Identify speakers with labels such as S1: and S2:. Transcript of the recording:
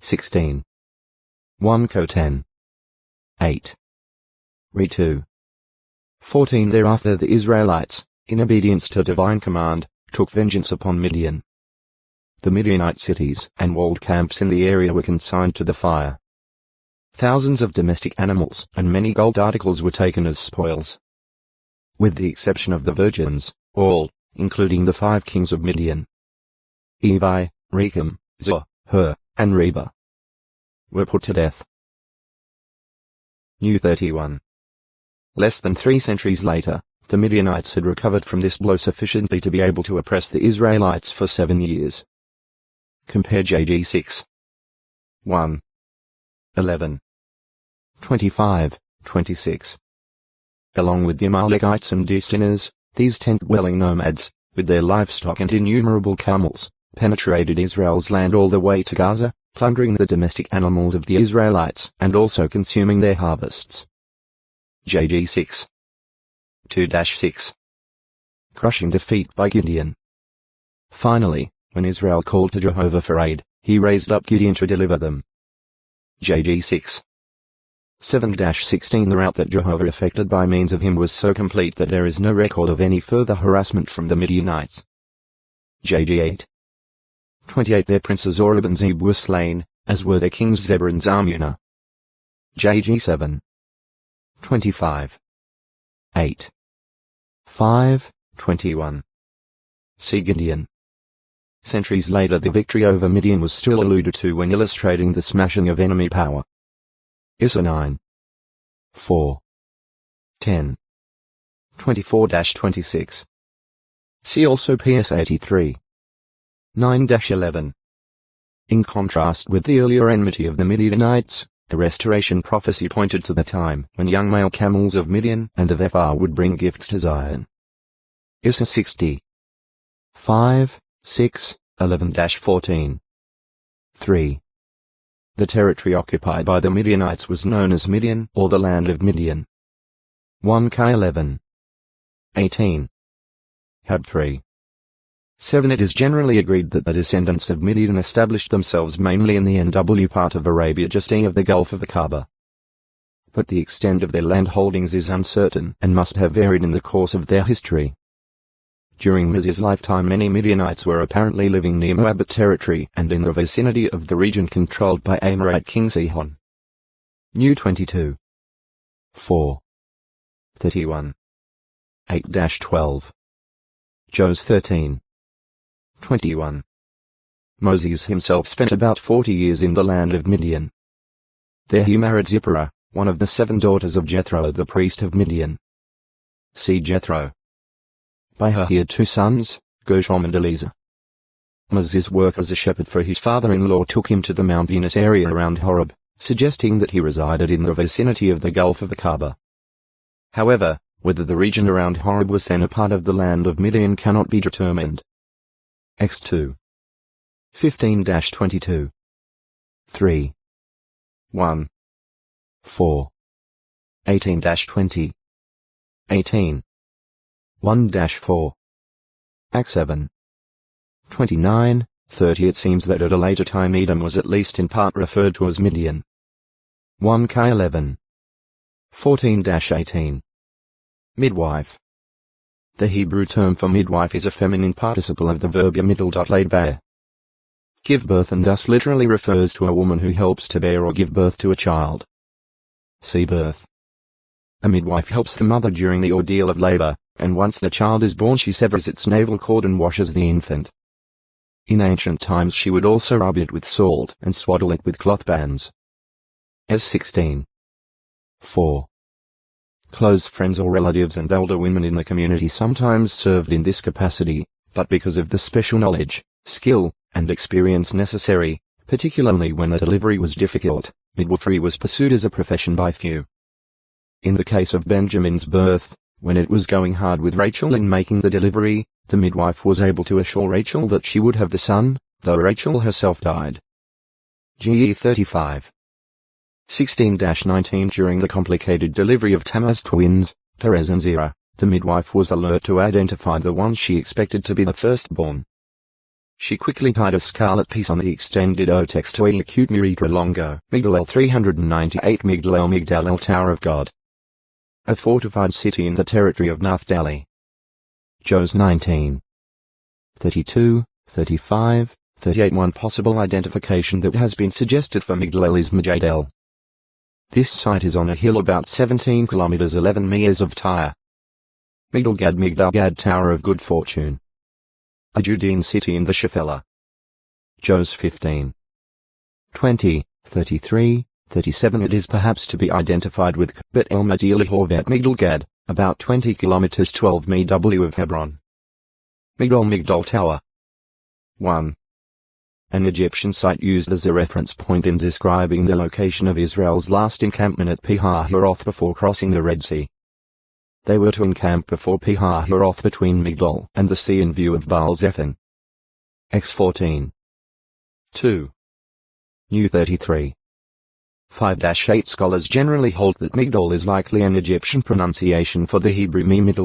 S1: 16. 1 Co 10. 8. Re 2. 14. Thereafter the Israelites, in obedience to divine command, took vengeance upon Midian. The Midianite cities and walled camps in the area were consigned to the fire. Thousands of domestic animals and many gold articles were taken as spoils. With the exception of the virgins, all, including the 5 kings of Midian, Evi, Rechem, Zur, Hur, and Reba, were put to death. New 31. Less than 3 centuries later, the Midianites had recovered from this blow sufficiently to be able to oppress the Israelites for 7 years. Compare JG 6. 1. 11. 25, 26. Along with the Amalekites and Distinas, these tent-dwelling nomads, with their livestock and innumerable camels, penetrated Israel's land all the way to Gaza, plundering the domestic animals of the Israelites and also consuming their harvests. JG 6. 2-6. Crushing defeat by Gideon. Finally, when Israel called to Jehovah for aid, he raised up Gideon to deliver them. JG 6. 7-16. The rout that Jehovah effected by means of him was so complete that there is no record of any further harassment from the Midianites. JG 8. 28. Their princes Oreb and Zeb were slain, as were their kings Zebah and Zalmunna. JG 7. 25. 8. 5, 21. See Gideon. Centuries later the victory over Midian was still alluded to when illustrating the smashing of enemy power. Issa 9. 4. 10. 24-26. See also PS 83. 9-11. In contrast with the earlier enmity of the Midianites, a restoration prophecy pointed to the time when young male camels of Midian and of Ephah would bring gifts to Zion. Issa 60. 5, 6, 11-14. 3. The territory occupied by the Midianites was known as Midian or the land of Midian. 1 K 11. 18. Hab 3. 7. It is generally agreed that the descendants of Midian established themselves mainly in the NW part of Arabia just east of the Gulf of the Kaaba. But the extent of their land holdings is uncertain and must have varied in the course of their history. During Miz's lifetime many Midianites were apparently living near Moabite territory and in the vicinity of the region controlled by Amorite king Sihon. New 22. 4. 31. 8-12. Jos 13. 21. Moses himself spent about 40 years in the land of Midian. There he married Zipporah, one of the 7 daughters of Jethro the priest of Midian. See Jethro. By her he had 2 sons, Gershom and Eliezer. Moses' work as a shepherd for his father-in-law took him to the mountainous area around Horeb, suggesting that he resided in the vicinity of the Gulf of the Kaaba. However, whether the region around Horeb was then a part of the land of Midian cannot be determined. X2. 15-22. 3. 1. 4. 18-20. 18. 1-4. Act 7. 29, 30. It seems that at a later time Edom was at least in part referred to as Midian. 1 K 11. 14-18. Midwife. The Hebrew term for midwife is a feminine participle of the verb laid bear. Give birth and thus literally refers to a woman who helps to bear or give birth to a child. See birth. A midwife helps the mother during the ordeal of labor, and once the child is born she severs its navel cord and washes the infant. In ancient times she would also rub it with salt and swaddle it with cloth bands. S 16. 4. Close friends or relatives and elder women in the community sometimes served in this capacity, but because of the special knowledge, skill, and experience necessary, particularly when the delivery was difficult, midwifery was pursued as a profession by few. In the case of Benjamin's birth, when it was going hard with Rachel in making the delivery, the midwife was able to assure Rachel that she would have the son, though Rachel herself died. GE 35. 16-19. During the complicated delivery of Tamar's twins, Perez and Zerah, the midwife was alert to identify the one she expected to be the firstborn. She quickly tied a scarlet piece on the extended O-text to a acute miritra longo. Migdal 398 Migdal El Tower of God. A fortified city in the territory of Naphtali. Jos 19. 32, 35, 38. One possible identification that has been suggested for Migdal is Majadel. This site is on a hill about 17 kilometers 11 miles of Tyre. Migdal Gad Tower of Good Fortune. A Judean city in the Shephelah. Jos 15. 20, 33, 37. It is perhaps to be identified with Bet El Madili Horvet Migdal Gad, about 20 kilometers 12 MW of Hebron. Migdal Tower. 1. An Egyptian site used as a reference point in describing the location of Israel's last encampment at Pi-Hahiroth before crossing the Red Sea. They were to encamp before Pi-Hahiroth between Migdal and the sea in view of Baal-Zephon. X14. 2. New 33. 5-8 Scholars generally hold that Migdal is likely an Egyptian pronunciation for the Hebrew Migdal